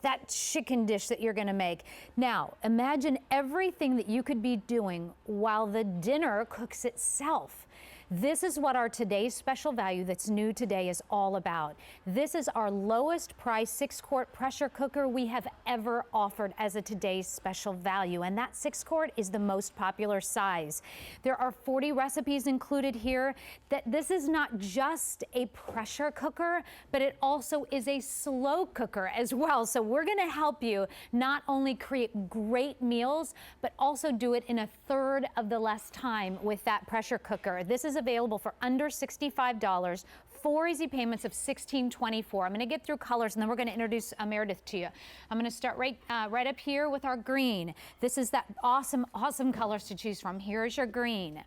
that chicken dish that you're gonna make. Now, imagine everything that you could be doing while the dinner cooks itself. This is what our today's special value that's new today is all about. This is our lowest price 6-quart pressure cooker we have ever offered as a today's special value, and that 6-quart is the most popular size. There are 40 recipes included here. That this is not just a pressure cooker, but it also is a slow cooker as well. So we're gonna help you not only create great meals, but also do it in a third of the less time with that pressure cooker. This is available for under $65, 4 easy payments of $16.24. I'm going to get through colors and then we're going to introduce Meredith to you. I'm going to start right up here with our green. This is that awesome colors to choose from. Here's your green.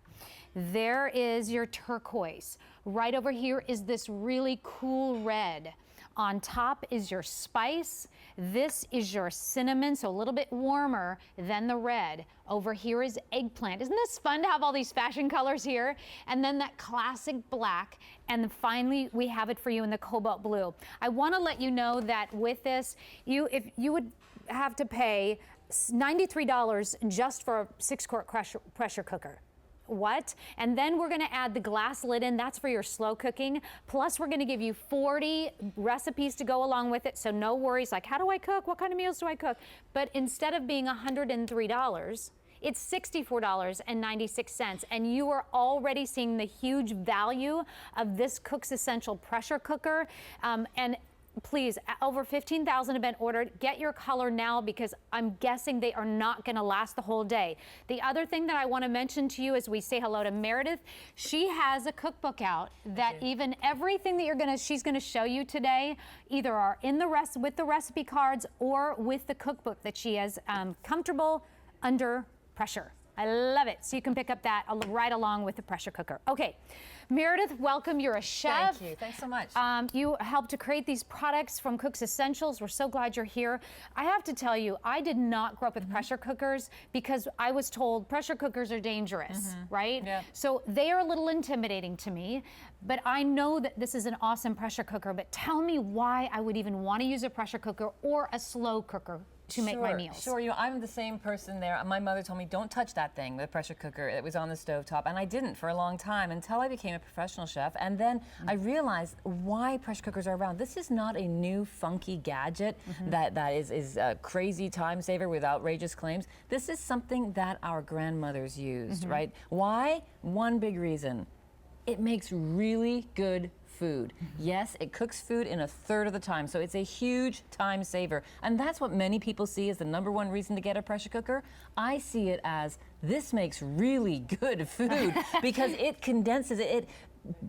There is your turquoise. Right over here is this really cool red. On top is your spice. This is your cinnamon, so a little bit warmer than the red. Over here is eggplant. Isn't this fun to have all these fashion colors here? And then that classic black. And then finally, we have it for you in the cobalt blue. I want to let you know that with this, if you would have to pay $93 just for a 6-quart pressure cooker. What? And then we're going to add the glass lid in. That's for your slow cooking. Plus, we're going to give you 40 recipes to go along with it. So no worries like, how do I cook? What kind of meals do I cook? But instead of being $103, it's $64.96. And you are already seeing the huge value of this Cook's Essential pressure cooker. And please, over 15,000 have been ordered. Get your color now because I'm guessing they are not going to last the whole day. The other thing that I want to mention to you as we say hello to Meredith, she has a cookbook out that even everything that she's going to show you today either are in the with the recipe cards or with the cookbook that she has comfortable under pressure. I love it. So you can pick up that right along with the pressure cooker. Okay, Meredith, welcome. You're a chef. Thank you. Thanks so much. You helped to create these products from Cook's Essentials. We're so glad you're here. I have to tell you, I did not grow up with pressure cookers because I was told pressure cookers are dangerous, right? Yeah. So they are a little intimidating to me, but I know that this is an awesome pressure cooker. But tell me why I would even want to use a pressure cooker or a slow cooker to make my meals. Sure, I'm the same person there. My mother told me, don't touch that thing, the pressure cooker. It was on the stovetop, and I didn't for a long time until I became a professional chef. And then I realized why pressure cookers are around. This is not a new funky gadget that is a crazy time saver with outrageous claims. This is something that our grandmothers used, right? Why? One big reason. It makes really good food. Yes, it cooks food in a third of the time, so it's a huge time saver. And that's what many people see as the #1 reason to get a pressure cooker. I see it as this makes really good food because it condenses it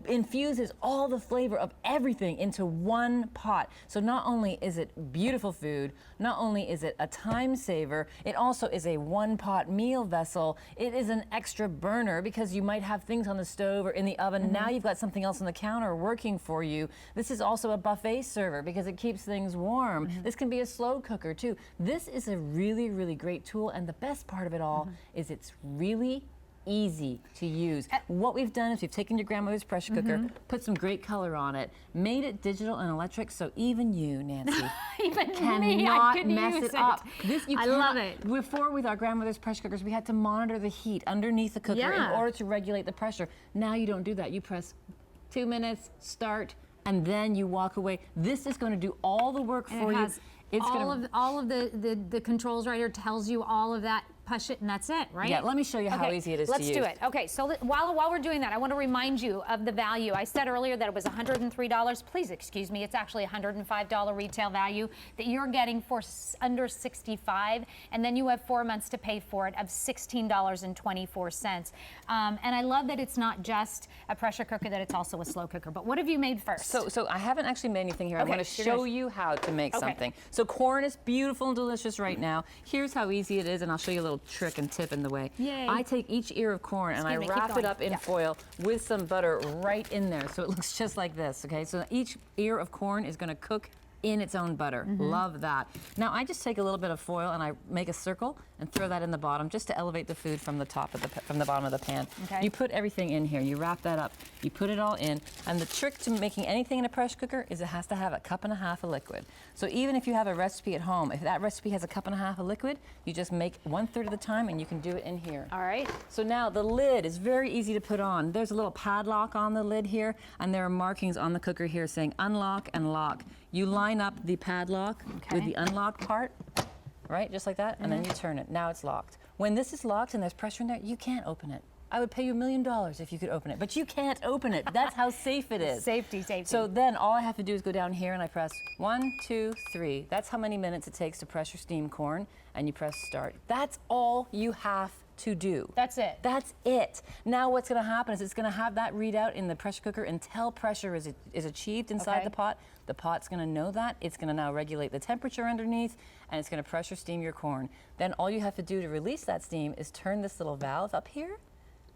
infuses all the flavor of everything into one pot. So not only is it beautiful food, not only is it a time saver, it also is a one-pot meal vessel. It is an extra burner because you might have things on the stove or in the oven. Now you've got something else on the counter working for you. This is also a buffet server because it keeps things warm. This can be a slow cooker too. This is a really, really great tool, and the best part of it all is it's really easy to use. What we've done is we've taken your grandmother's pressure cooker, put some great color on it, made it digital and electric, so even you, Nancy, cannot mess it up. I love it. Before, with our grandmother's pressure cookers, we had to monitor the heat underneath the cooker in order to regulate the pressure. Now you don't do that. You press 2 minutes, start, and then you walk away. This is going to do all the work for you. It's all of the controls right here tells you all of that. Push it and that's it, right? Yeah, let me show you how easy it is to use. Let's do it. Okay, so while we're doing that, I want to remind you of the value. I said earlier that it was $103. Please excuse me, it's actually $105 retail value that you're getting for under $65, and then you have 4 months to pay for it of $16.24. And I love that it's not just a pressure cooker, that it's also a slow cooker. But what have you made first? So I haven't actually made anything here. I want to show you how to make something. So corn is beautiful and delicious right now. Here's how easy it is, and I'll show you a little trick and tip in the way. Yay. I take each ear of corn and I wrap it up in foil with some butter right in there, so it looks just like this, okay? So each ear of corn is going to cook in its own butter. Love that. Now I just take a little bit of foil and I make a circle and throw that in the bottom just to elevate the food from the top of from the bottom of the pan. Okay. You put everything in here. You wrap that up. You put it all in. And the trick to making anything in a pressure cooker is it has to have a cup and a half of liquid. So even if you have a recipe at home, if that recipe has a cup and a half of liquid, you just make 1/3 of the time and you can do it in here. All right. So now the lid is very easy to put on. There's a little padlock on the lid here, and there are markings on the cooker here saying unlock and lock. You line up the padlock with the unlock part, right, just like that, and then you turn it. Now it's locked. When this is locked and there's pressure in there, you can't open it. I would pay you $1 million if you could open it, but you can't open it. That's how safe it is. Safety, safety. So then all I have to do is go down here and I press 1, 2, 3. That's how many minutes it takes to pressure steam corn, and you press start. That's all you have to do. That's it. That's it. Now what's going to happen is it's going to have that readout in the pressure cooker until pressure is achieved inside the pot. The pot's going to know that. It's going to now regulate the temperature underneath, and it's going to pressure steam your corn. Then all you have to do to release that steam is turn this little valve up here,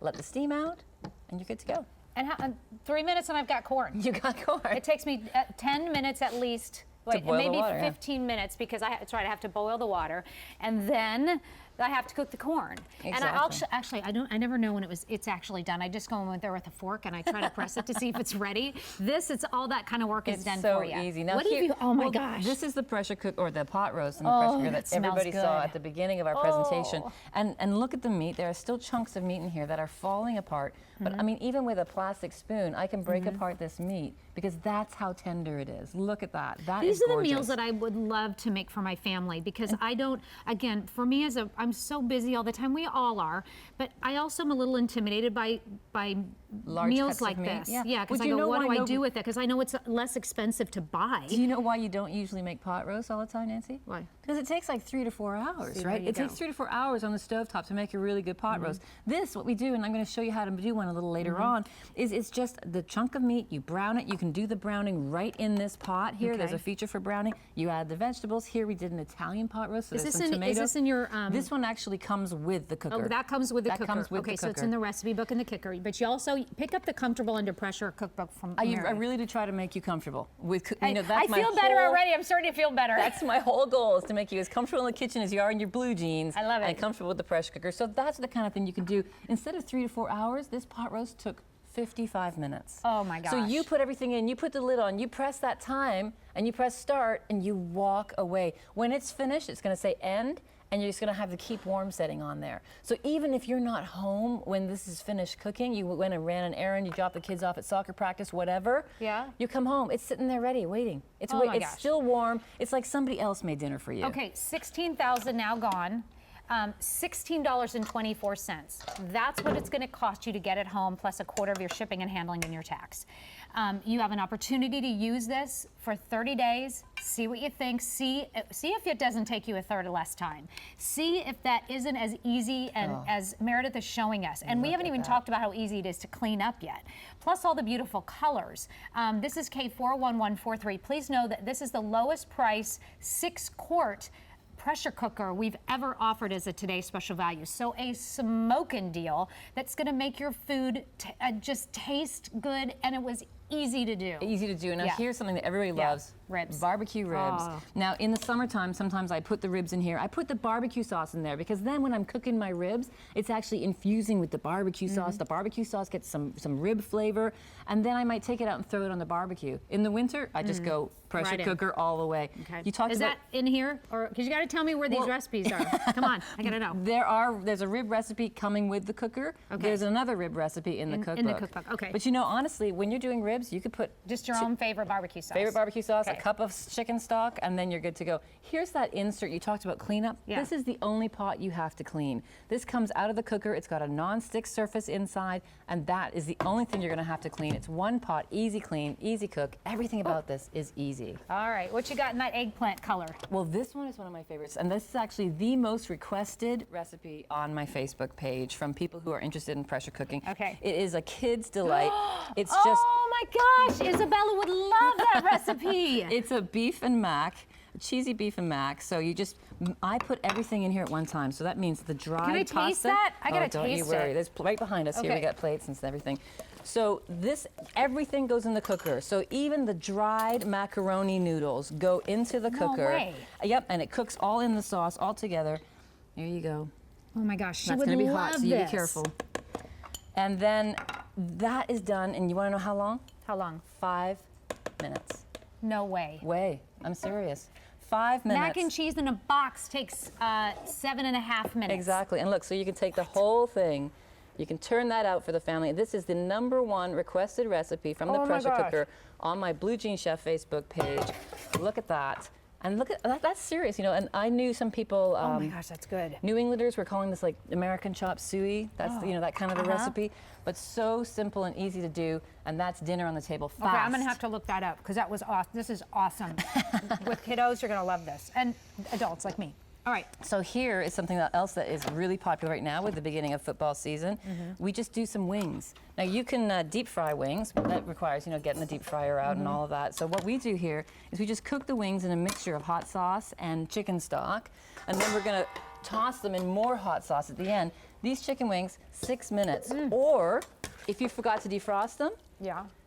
let the steam out, and you're good to go. And 3 minutes and I've got corn. You got corn. It takes me 10 minutes at least. To boil maybe the water, 15 minutes because I have to boil the water, and then I have to cook the corn. Exactly. And I never know when it's actually done. I just go in there with a fork and I try to press it to see if it's ready. It's all that kind of work is done for you. It's so easy. Now what here, oh my gosh. This is the pressure cook or the pot roast in the pressure cooker that everybody saw at the beginning of our presentation. And look at the meat. There are still chunks of meat in here that are falling apart. But I mean, even with a plastic spoon, I can break apart this meat because that's how tender it is. Look at that. These are the meals that I would love to make for my family because I don't, again, for me I'm so busy all the time. We all are. But I also am a little intimidated by large meals cuts like of meat. this. Yeah, because I go, what do I do with it? Because I know it's less expensive to buy. Do you know why you don't usually make pot roast all the time, Nancy? Why? Because it takes like 3 to 4 hours, right? It takes 3 to 4 hours on the stovetop to make a really good pot roast. This, what we do, and I'm going to show you how to do one a little later on, is it's just the chunk of meat, you brown it, you can do the browning right in this pot here. There's a feature for browning. You add the vegetables. Here we did an Italian pot roast, so there's some tomatoes. Is this in your... This one actually comes with the cooker. Oh, that comes with the cooker. Comes with the cooker. So it's in the recipe book and the cooker, but you also pick up the Comfortable Under Pressure cookbook from I really do try to make you comfortable. That's I feel better already. I'm starting to feel better. That's my whole goal, is to make you as comfortable in the kitchen as you are in your blue jeans. I love it. And comfortable with the pressure cooker. So that's the kind of thing you can do. Instead of 3 to 4 hours, this pot roast took 55 minutes. Oh my gosh. So you put everything in, you put the lid on, you press that time, and you press start, and you walk away. When it's finished, it's going to say end, and you're just going to have the keep warm setting on there. So even if you're not home when this is finished cooking, you went and ran an errand, you dropped the kids off at soccer practice, whatever, you come home, it's sitting there ready, waiting. It's still warm. It's like somebody else made dinner for you. Okay, $16,000 now gone. $16.24. That's what it's going to cost you to get it home, plus a quarter of your shipping and handling and your tax. You have an opportunity to use this for 30 days. See what you think. See if it doesn't take you a third or less time. See if that isn't as easy and as Meredith is showing us. And we haven't even talked about how easy it is to clean up yet. Plus all the beautiful colors. This is K41143. Please know that this is the lowest price 6-quart pressure cooker we've ever offered as a today's special value. So a smoking deal that's going to make your food just taste good, and it was easy to do. Easy to do. Now here's something that everybody loves. Ribs. Barbecue ribs. Now in the summertime, sometimes I put the ribs in here. I put the barbecue sauce in there because then when I'm cooking my ribs, it's actually infusing with the barbecue sauce. The barbecue sauce gets some rib flavor, and then I might take it out and throw it on the barbecue. In the winter, I just go pressure cooker all the way. Okay. You talked Is that in here? Or because you got to tell me where these recipes are. Come on, I got to know. There's a rib recipe coming with the cooker. There's another rib recipe in the cookbook. In the cookbook, okay. But you know, honestly, when you're doing ribs, you could put just your own favorite barbecue sauce. Favorite barbecue sauce, a cup of chicken stock, and then you're good to go. Here's that insert you talked about cleanup. This is the only pot you have to clean. This comes out of the cooker. It's got a non-stick surface inside, and that is the only thing you're going to have to clean. It's one pot, easy clean, easy cook. Everything about this is easy. All right, what you got in that eggplant color? Well, this one is one of my favorites, and this is actually the most requested recipe on my Facebook page from people who are interested in pressure cooking. Okay. It is a kid's delight. It's just... Oh my gosh, Isabella would love that recipe. It's a beef and mac cheesy beef and mac. So I put everything in here at one time. So that means the dried pasta. Can I taste that? I gotta don't you taste worry. it. There's right behind us here. We got plates and everything. So everything goes in the cooker. So even the dried macaroni noodles go into the cooker. No way. Yep, and it cooks all in the sauce all together. There you go. Oh my gosh, she That's would gonna be love hot, so you be this. careful. And then that is done, and you want to know how long? How long? 5 minutes. No way. I'm serious. 5 minutes. Mac and cheese in a box takes 7.5 minutes. Exactly. And look, so you can take the whole thing. You can turn that out for the family. This is the #1 requested recipe from the pressure cooker on my Blue Jean Chef Facebook page. Look at that. And look at that, that's serious, and I knew some people. Oh my gosh, that's good. New Englanders were calling this like American chop suey. That's that kind of a recipe, but so simple and easy to do. And that's dinner on the table fast. Okay, I'm gonna have to look that up because that was awesome. This is awesome. With kiddos, you're gonna love this, and adults like me. All right. So here is something else that is really popular right now with the beginning of football season. We just do some wings. Now you can deep fry wings, but that requires getting the deep fryer out and all of that. So what we do here is we just cook the wings in a mixture of hot sauce and chicken stock, and then we're gonna toss them in more hot sauce at the end. These chicken wings, 6 minutes, or if you forgot to defrost them,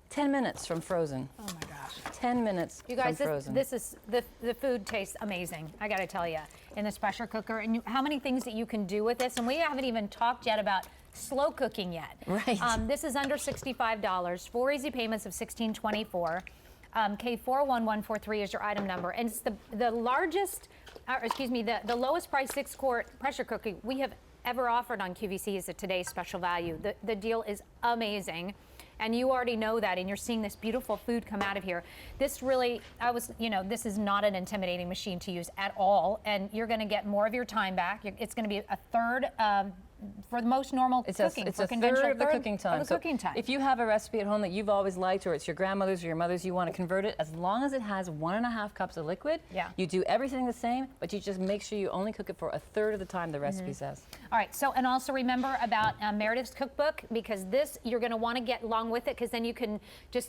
10 minutes from frozen. Oh my gosh. 10 minutes You guys, from frozen. this is the food tastes amazing. I got to tell you, in this pressure cooker, and how many things that you can do with this, and we haven't even talked yet about slow cooking yet. Right. This is under $65. 4 easy payments of $16.24. K411143 is your item number, and it's the largest, the lowest price 6-quart pressure cooker we have ever offered on QVC is at today's special value. The deal is amazing. And you already know that, and you're seeing this beautiful food come out of here. This really, this is not an intimidating machine to use at all, and you're gonna get more of your time back. It's gonna be a third for the most normal cooking. It's for a conventional third of the cooking time. Of the cooking time. If you have a recipe at home that you've always liked, or it's your grandmother's or your mother's, you want to convert it, as long as it has 1.5 cups of liquid, you do everything the same, but you just make sure you only cook it for a third of the time the recipe says. All right, so, and also remember about Meredith's cookbook, because this, you're gonna wanna get along with it, because then you can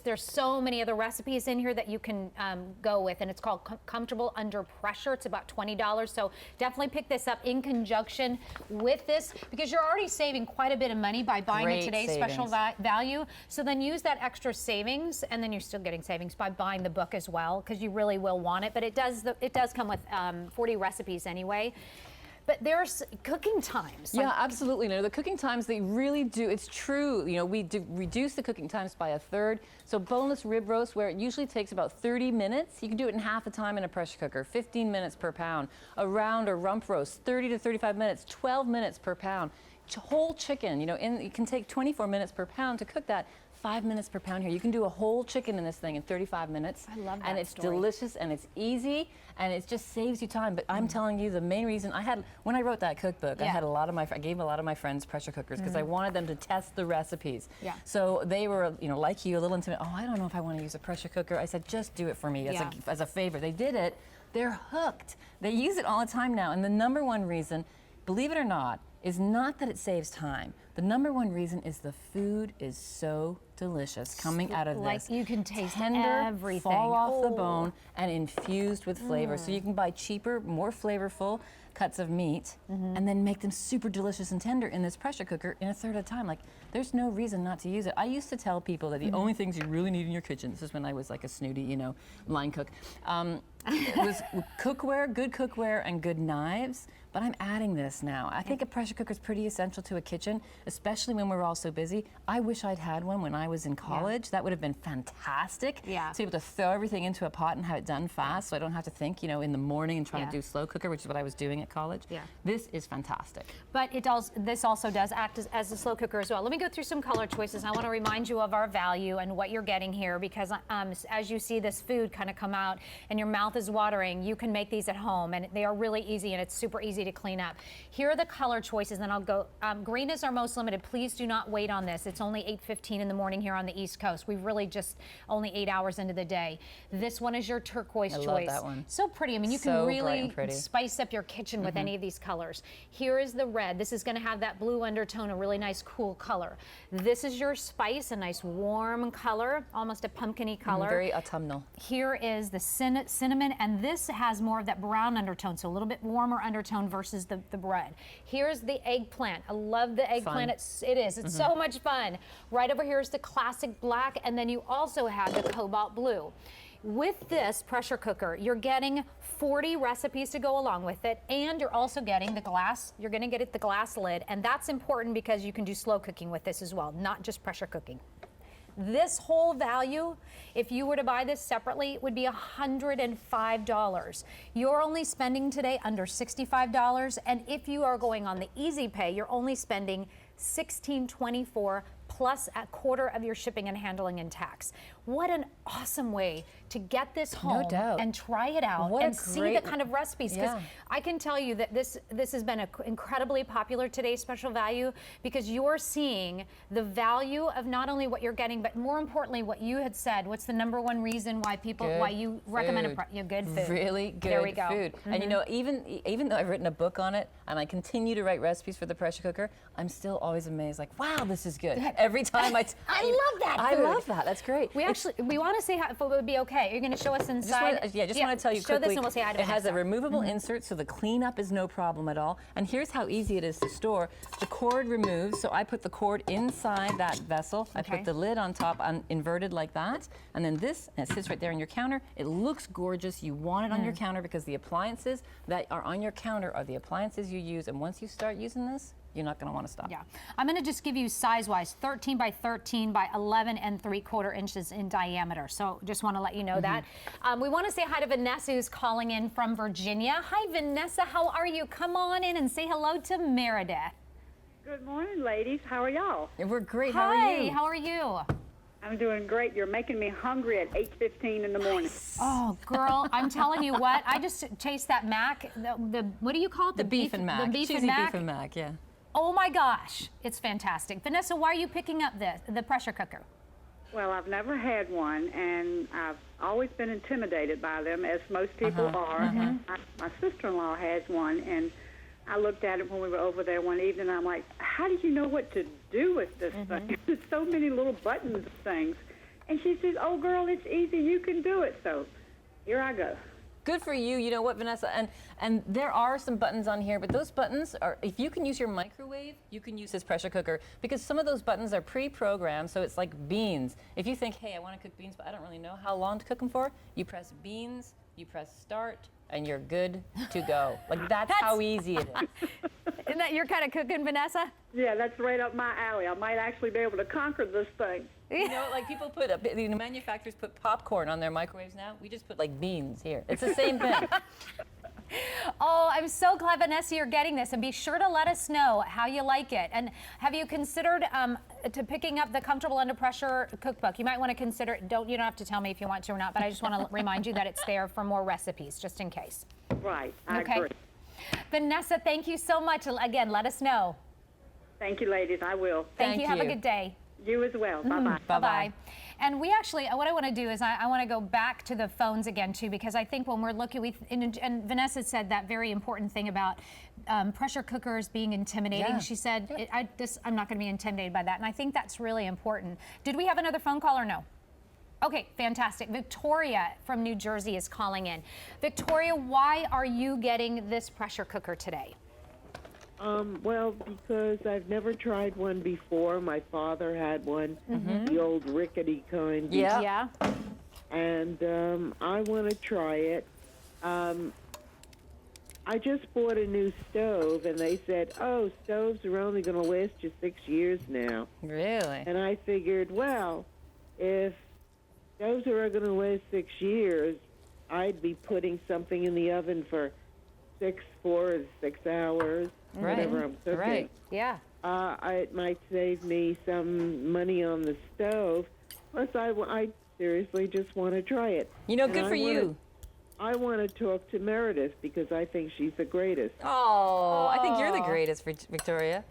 there's so many other recipes in here that you can go with, and it's called Comfortable Under Pressure. It's about $20, so definitely pick this up in conjunction with this, because you're already saving quite a bit of money by buying it today's special value. So then use that extra savings, and then you're still getting savings by buying the book as well, because you really will want it. But it does come with 40 recipes anyway. But there's cooking times. Yeah, absolutely. No, the cooking times, they really do. It's true. We do reduce the cooking times by a third. So boneless rib roast, where it usually takes about 30 minutes, you can do it in half the time in a pressure cooker, 15 minutes per pound. A round or rump roast, 30 to 35 minutes, 12 minutes per pound. Whole chicken, it can take 24 minutes per pound to cook that. 5 minutes per pound here. You can do a whole chicken in this thing in 35 minutes. I love that. And it's delicious, and it's easy, and it just saves you time. But I'm telling you, the main reason when I wrote that cookbook, I gave a lot of my friends pressure cookers because I wanted them to test the recipes. Yeah. So they were, like you, a little intimidated. Oh, I don't know if I want to use a pressure cooker. I said, just do it for me as a favor. They did it. They're hooked. They use it all the time now. And the #1 reason, believe it or not, is not that it saves time. The #1 reason is the food is so delicious coming out of this. Like you can taste tender, everything. fall off the bone, and infused with flavor. So you can buy cheaper, more flavorful cuts of meat, and then make them super delicious and tender in this pressure cooker in a third of the time. Like, there's no reason not to use it. I used to tell people that the only things you really need in your kitchen, this is when I was like a snooty, line cook, was cookware, good cookware, and good knives. But I'm adding this now. I think a pressure cooker is pretty essential to a kitchen, especially when we're all so busy. I wish I'd had one when I was in college. That would have been fantastic. Yeah. To be able to throw everything into a pot and have it done fast, so I don't have to think, in the morning and try to do slow cooker, which is what I was doing at college. Yeah. This is fantastic. But this also does act as a slow cooker as well. Let me go through some color choices. I want to remind you of our value and what you're getting here, because as you see this food kind of come out and your mouth is watering, you can make these at home, and they are really easy, and it's super easy to clean up. Here are the color choices, and I'll go. Green is our most limited. Please do not wait on this. It's only 8:15 in the morning here on the East Coast. We've really just only 8 hours into the day. This one is your turquoise choice. I love that one. So pretty. I mean, you So can bright and really pretty. spice up your kitchen kitchen with any of these colors. Here is the red. This is going to have that blue undertone, a really nice cool color. This is your spice, a nice warm color, almost a pumpkin-y color. Very autumnal. Here is the cinnamon, and this has more of that brown undertone, so a little bit warmer undertone versus the bread. Here's the eggplant. I love the eggplant. It is. It's so much fun. Right over here is the classic black, and then you also have the cobalt blue. With this pressure cooker, you're getting 40 recipes to go along with it, and you're also getting the glass. You're going to get the glass lid, and that's important because you can do slow cooking with this as well, not just pressure cooking. This whole value, if you were to buy this separately, would be $105. You're only spending today under $65, and if you are going on the easy pay, you're only spending $16.24 plus a quarter of your shipping and handling and tax. What an awesome way to get this home and try it out and see the kind of recipes. Because I can tell you that this has been incredibly popular today's special value, because you're seeing the value of not only what you're getting, but more importantly, what you had said. What's the #1 reason why you recommend good food? Really good there we go. food. And you know, even though I've written a book on it and I continue to write recipes for the pressure cooker, I'm still always amazed, like, wow, this is good. Every time I love that food. I love that. That's great. We want to say if it would be okay. You're going to show us inside? Want to tell you show quickly. This and we'll say hi to it has a removable insert, so the cleanup is no problem at all. And here's how easy it is to store. The cord removes, so I put the cord inside that vessel. I put the lid on top, inverted like that, and then this, and it sits right there on your counter. It looks gorgeous. You want it on your counter because the appliances that are on your counter are the appliances you use, and once you start using this, you're not going to want to stop. Yeah, I'm going to just give you size-wise, 13 by 13 by 11 3/4 inches in diameter. So just want to let you know that. We want to say hi to Vanessa, who's calling in from Virginia. Hi, Vanessa. How are you? Come on in and say hello to Meredith. Good morning, ladies. How are y'all? We're great. Hi, how are you? How are you? I'm doing great. You're making me hungry at 8:15 in the morning. Oh, girl, I'm telling you what. I just chased that mac. The what do you call it? The beef and mac. The beef Cheesy and mac. beef and mac. Yeah. Oh my gosh, it's fantastic. Vanessa, why are you picking up the pressure cooker? Well, I've never had one, and I've always been intimidated by them, as most people are. My sister-in-law has one, and I looked at it when we were over there one evening, and I'm like, how do you know what to do with this thing? There's so many little buttons and things. And she says, oh, girl, it's easy. You can do it. So here I go. Good for you. You know what, Vanessa? And there are some buttons on here, but those buttons are, if you can use your microwave, you can use this pressure cooker, because some of those buttons are pre-programmed, so it's like beans. If you think, hey, I want to cook beans, but I don't really know how long to cook them for, you press beans, you press start, and you're good to go. Like, that's how easy it is. Isn't that your kind of cooking, Vanessa? Yeah, that's right up my alley. I might actually be able to conquer this thing. You know, like people put, the manufacturers put popcorn on their microwaves now. We just put like beans here. It's the same thing. Oh, I'm so glad, Vanessa, you're getting this, and be sure to let us know how you like it. And have you considered to picking up the Comfortable Under Pressure cookbook? You might want to consider it. You don't have to tell me if you want to or not, but I just want to remind you that it's there for more recipes, just in case. Right, I agree. Vanessa, thank you so much. Again, let us know. Thank you, ladies. I will. Thank you. Have a good day. You as well. Bye-bye. Bye-bye. And we actually, what I want to do is I want to go back to the phones again, too, because I think when we're looking, and Vanessa said that very important thing about pressure cookers being intimidating. Yeah. She said, I'm not going to be intimidated by that. And I think that's really important. Did we have another phone call or no? Okay, fantastic. Victoria from New Jersey is calling in. Victoria, why are you getting this pressure cooker today? Well, because I've never tried one before. My father had one, the old rickety kind. Yeah. And I want to try it. I just bought a new stove, and they said, oh, stoves are only going to last you 6 years now. Really? And I figured, well, if stoves are going to last 6 years, I'd be putting something in the oven for 4 to 6 hours. Whatever I'm cooking. Right. Yeah. It might save me some money on the stove. Plus, I seriously just want to try it. You know, good for you. I want to talk to Meredith because I think she's the greatest. Oh, I think you're the greatest, Victoria.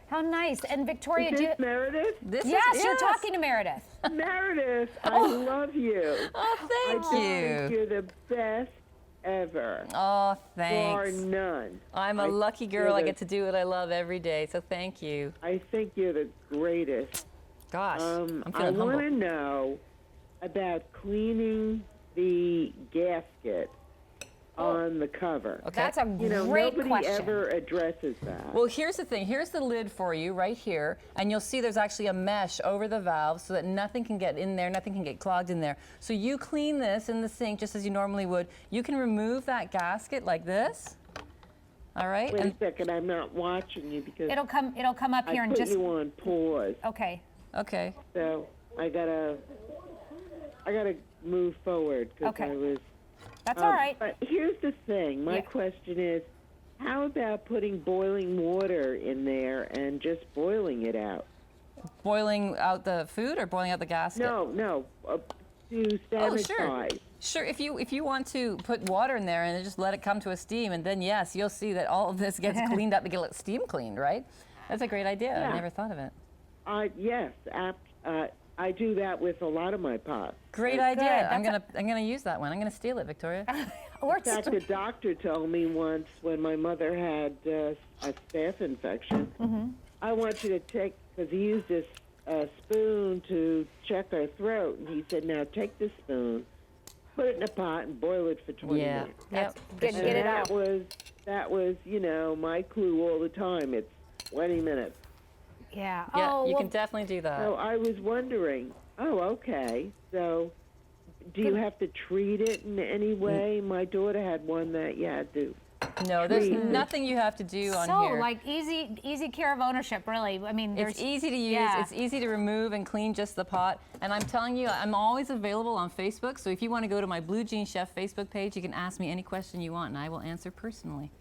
How nice. And Victoria, Is this Meredith? yes, you're talking to Meredith. Meredith, I love you. Oh, thank I think you're the best ever. Oh, Bar thanks. none. I'm a lucky girl. I get to do what I love every day, so thank you. I think you're the greatest. Gosh, I'm I feeling want to humble. know about cleaning the gasket on the cover. Okay. That's a great Nobody question. ever addresses that. Well, here's the thing. Here's the lid for you right here, and you'll see there's actually a mesh over the valve so that nothing can get in there, nothing can get clogged in there. So you clean this in the sink just as you normally would. You can remove that gasket like this. All right? Wait a second, I'm not watching you because It'll come up here I and put just. you on pause. Okay. Okay. So I gotta move forward because Okay. I was. That's all right. But here's the thing. My Yeah. question is, how about putting boiling water in there and just boiling it out? Boiling out the food or boiling out the gasket? No, to Oh, sure. sanitize. Sure, if you want to put water in there and then just let it come to a steam, and then yes, you'll see that all of this gets cleaned up to get steam cleaned, right? That's a great idea. I Yeah. never thought of it. Yes, I do that with a lot of my pots. Great idea. I'm That's gonna use that one. I'm gonna steal it, Victoria. Or In fact, the doctor told me once when my mother had a staph infection, I want you to take, because he used this spoon to check her throat, and he said, now take this spoon, put it in a pot, and boil it for 20 Yeah. minutes. Yep. Get And it out. that was, my clue all the time. It's 20 minutes. Yeah. Yeah, Oh, you well, can definitely do that. So I was wondering, okay, so do you have to treat it in any way? My daughter had one that you had to. No, there's treat. nothing you have to do on so here. like easy care of ownership, really. I mean, there's It's easy to use. Yeah. It's easy to remove and clean just the pot. And I'm telling you, I'm always available on Facebook. So if you want to go to my Blue Jean Chef Facebook page, you can ask me any question you want, and I will answer personally.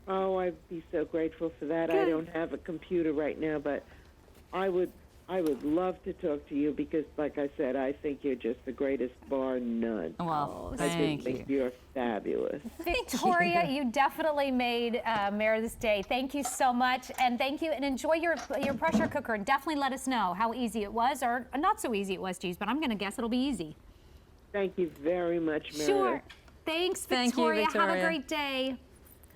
Oh, I'd be so grateful for that. I don't have a computer right now, but I would love to talk to you because, like I said, I think you're just the greatest, bar none. Well, I thank just think you. you're fabulous. Victoria, you definitely made Mayor this day. Thank you so much, and thank you, and enjoy your pressure cooker. And definitely let us know how easy it was, or not so easy it was, geez. But I'm going to guess it'll be easy. Thank you very much, Meredith. Sure. Thanks, Thank you, Victoria. Have a Victoria. great day.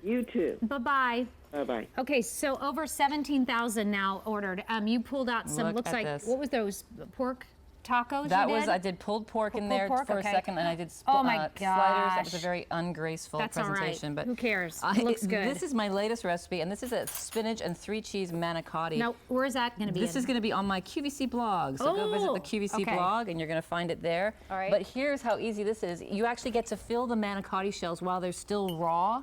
You too. Bye bye. Bye-bye. Okay, so over 17,000 now ordered. You pulled out some, Look looks at like, this. what was those, pork tacos That you was, did? I did pulled pork in Pulled there pork, for okay. a second, and I did Oh my sliders. That was a gosh. very ungraceful That's all right. presentation. But Who cares? It looks good. This is my latest recipe, and this is a spinach and 3 cheese manicotti. Now, where's that going to be? This is going to be on my QVC blog. So go visit the Oh, QVC okay. blog, and you're going to find it there. All right. But here's how easy this is. You actually get to fill the manicotti shells while they're still raw,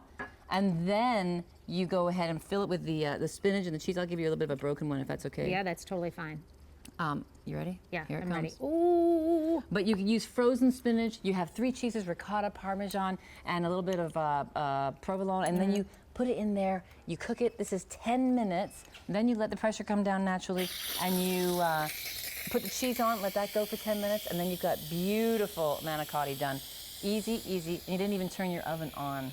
and then you go ahead and fill it with the spinach and the cheese. I'll give you a little bit of a broken one if that's okay. Yeah, that's totally fine. You ready? Yeah, Here it I'm comes. ready. Ooh. But you can use frozen spinach. You have 3 cheeses, ricotta, parmesan, and a little bit of provolone, and then you put it in there. You cook it. This is 10 minutes. Then you let the pressure come down naturally, and you put the cheese on. Let that go for 10 minutes, and then you've got beautiful manicotti done. Easy, easy. And you didn't even turn your oven on.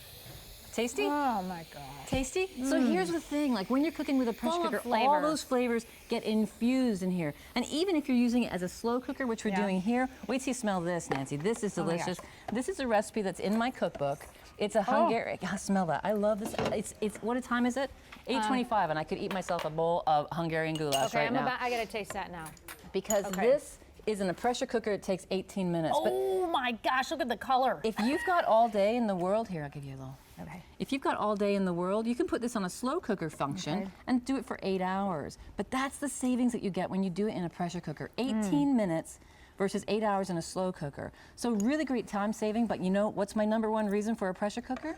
Tasty? Oh my God. Tasty? So here's the thing, like when you're cooking with a pressure Full of cooker, flavor. all those flavors get infused in here. And even if you're using it as a slow cooker, which we're Yeah. doing here, wait till you smell this, Nancy. This is Oh my gosh. delicious. This is a recipe that's in my cookbook. It's a Hungarian, smell that. I love this. It's what time is it? 8:25, and I could eat myself a bowl of Hungarian goulash Okay, right now. I gotta taste that now. Because okay. this is in a pressure cooker, it takes 18 minutes. But Oh my gosh, look at the color. if you've got all day in the world, here, I'll give you a little. Okay. If you've got all day in the world, you can put this on a slow cooker function Okay. and do it for 8 hours. But that's the savings that you get when you do it in a pressure cooker. 18 minutes versus 8 hours in a slow cooker. So really great time saving, but you know what's my #1 reason for a pressure cooker?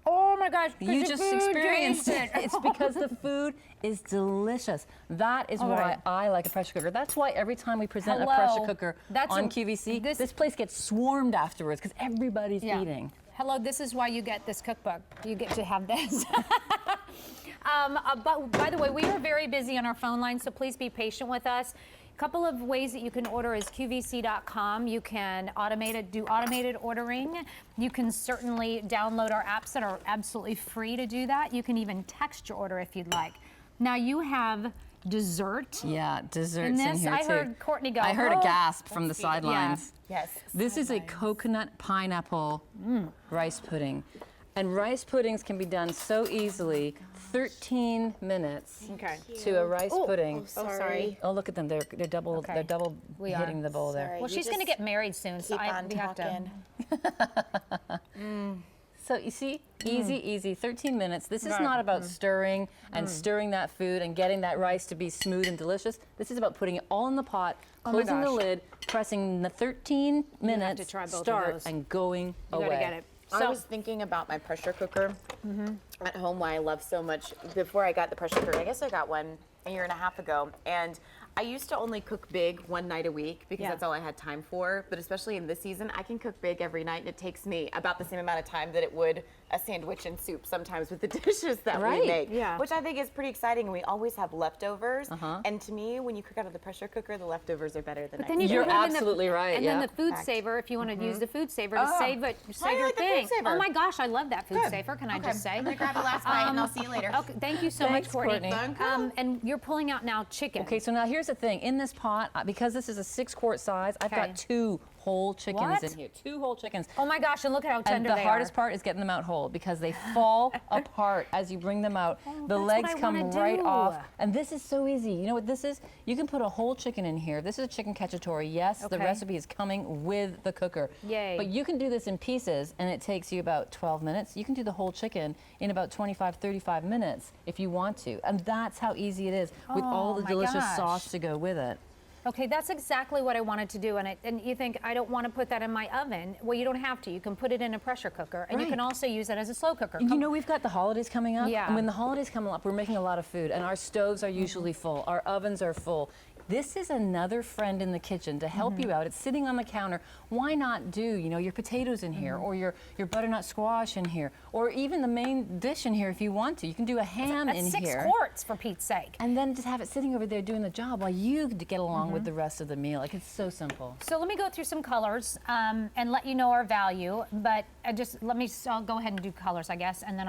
Oh my gosh, 'cause You the just food experienced tastes it. It's because the food is delicious. That is why right. I like a pressure cooker. That's why every time we present Hello. a pressure cooker That's on a- QVC, this- this place gets swarmed afterwards because everybody's Yeah. eating. Hello, this is why you get this cookbook. You get to have this. But by the way, we are very busy on our phone line, so please be patient with us. A couple of ways that you can order is qvc.com. You can do automated ordering. You can certainly download our apps that are absolutely free to do that. You can even text your order if you'd like. Now you have dessert. Yeah, desserts In this, in here I too. heard Courtney go, I heard "Oh." a gasp from the sidelines. Yes. This is a coconut pineapple rice pudding. And rice puddings can be done so easily. 13 minutes to a rice pudding. Sorry. Oh, look at them. They're double Okay. they're double We hitting are. the bowl there. Sorry. Well, You she's going to just get married soon, so Keep on we have to. talking. So you see, easy, 13 minutes. This is not about stirring and stirring that food and getting that rice to be smooth and delicious. This is about putting it all in the pot, closing the gosh. lid, pressing the 13 minutes, try both of start, those. and going You away. got to get it. I So, was thinking about my pressure cooker at home, why I love so much. Before I got the pressure cooker, I guess I got one a year and a half ago, and I used to only cook big one night a week because Yeah. that's all I had time for. But especially in this season, I can cook big every night, and it takes me about the same amount of time that it would a sandwich and soup sometimes with the dishes that Right. we make. Yeah. Which I think is pretty exciting, and we always have leftovers. And to me, when you cook out of the pressure cooker, the leftovers are better than then you You're can put 'em in absolutely right, And yeah. then the food saver, if you want to use the food saver to Oh. save it, save your like the food thing. saver. Oh my gosh, I love that food saver. Can I just say? I'm gonna grab the last bite, and I'll see you later. Okay, thank you so Thanks, much, Courtney. Courtney. And you're pulling out now chicken. Okay, so now here's the thing. In this pot, because this is a 6-quart size, I've Okay. got 2 whole chickens What? in here. 2 whole chickens. Oh my gosh, and look at how And tender the they hardest are. part is getting them out whole because they fall apart as you bring them out. The that's legs what I come wanna right do. off. And this is so easy. You know what this is? You can put a whole chicken in here. This is a chicken cacciatore. Yes, the Okay. recipe is coming with the cooker. Yay. But you can do this in pieces and it takes you about 12 minutes. You can do the whole chicken in about 25, 35 minutes if you want to. And that's how easy it is with all Oh the my delicious gosh. sauce to go with it. Okay, that's exactly what I wanted to do. And you think, I don't want to put that in my oven. Well, you don't have to. You can put it in a pressure cooker. And you Right. can also use it as a slow cooker. And you know, we've got the holidays coming up. Yeah. And when the holidays come up, we're making a lot of food, and our stoves are usually full, our ovens are full. This is another friend in the kitchen to help you out. It's sitting on the counter. Why not do, you know, your potatoes in here, or your butternut squash in here, or even the main dish in here if you want to. You can do a ham That's in 6 here. quarts, for Pete's sake. And then just have it sitting over there doing the job while you get along with the rest of the meal. Like, it's so simple. So let me go through some colors and let you know our value. But I'll go ahead and do colors, I guess, and then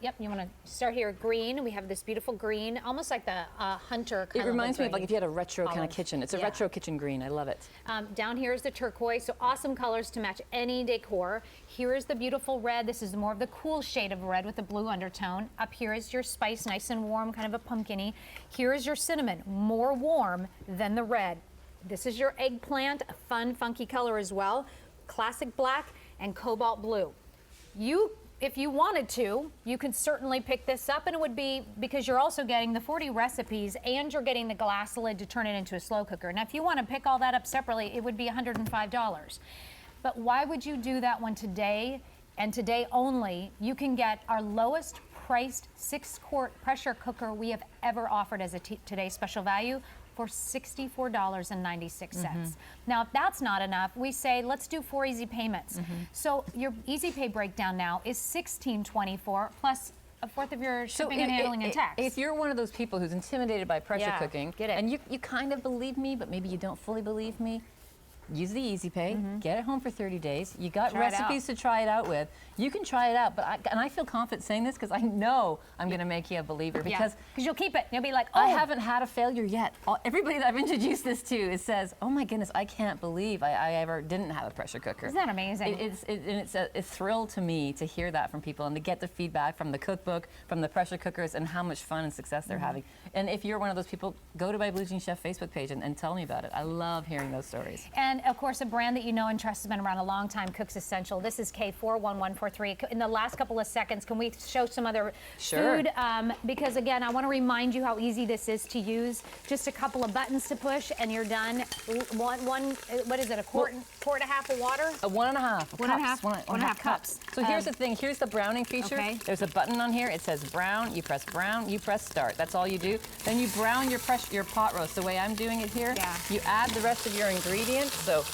Yep, you want to start here. Green. We have this beautiful green, almost like the hunter kind It of reminds me of green. like if you had a retro kind of Olive. kitchen. It's a Yeah. retro kitchen green. I love it. Down here is the turquoise, so awesome colors to match any decor. Here is the beautiful red. This is more of the cool shade of red with the blue undertone. Up here is your spice, nice and warm, kind of a pumpkin-y. Here is your cinnamon, more warm than the red. This is your eggplant, a fun, funky color as well. Classic black and cobalt blue. If you wanted to, you could certainly pick this up, and it would be because you're also getting the 40 recipes and you're getting the glass lid to turn it into a slow cooker. Now, if you want to pick all that up separately, it would be $105. But why would you do that when today, and today only, you can get our lowest priced 6-quart pressure cooker we have ever offered as a today's special value for $64.96. Now, if that's not enough, we say let's do 4 easy payments. So your easy pay breakdown now is $16.24 plus a fourth of your shipping and handling and tax. If you're one of those people who's intimidated by pressure Yeah, cooking, get it. and you kind of believe me, but maybe you don't fully believe me, use the Easy Pay, get it home for 30 days. You got Try it out. recipes to try it out with. You can try it out, but I feel confident saying this because I know I'm going to make you a believer because you'll keep it. You'll be like, oh, I haven't had a failure yet. Everybody that I've introduced this to says, oh my goodness, I can't believe I ever didn't have a pressure cooker. Isn't that amazing? It's a thrill to me to hear that from people and to get the feedback from the cookbook, from the pressure cookers, and how much fun and success they're having. And if you're one of those people, go to my Blue Jean Chef Facebook page and tell me about it. I love hearing those stories. And of course, a brand that you know and trust has been around a long time, Cooks Essential. This is K41143. In the last couple of seconds, can we show some other food? Because again, I want to remind you how easy this is to use. Just a couple of buttons to push, and you're done. What is it? A quart and a half of water? A 1.5 One and a cups. half- one and a half cups. So here's the thing. Here's the browning feature. Okay. There's a button on here. It says brown. You press brown. You press start. That's all you do. Then you brown your pot roast. The way I'm doing it here. Yeah. You add the rest of your ingredients. So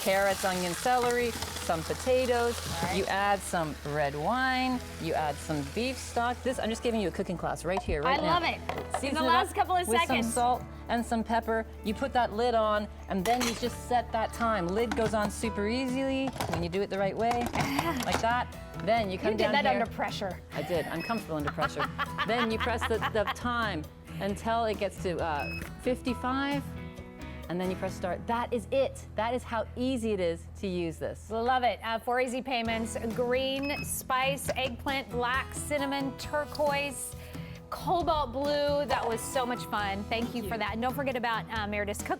carrots, onion, celery, some potatoes. You add some red wine. You add some beef stock. I'm just giving you a cooking class right here, right I now. love it. Season In the it last up couple of with seconds. some salt and some pepper. You put that lid on, and then you just set that time. Lid goes on super easily when you do it the right way, like that. Then you come You did down that here. under pressure. I did. I'm comfortable under pressure. Then you press the time. until it gets to 55, and then you press start. That is it. That is how easy it is to use this. Love it. 4 easy payments: green, spice, eggplant, black, cinnamon, turquoise, cobalt blue. That was so much fun. Thank you for that. And don't forget about Meredith's cookbook.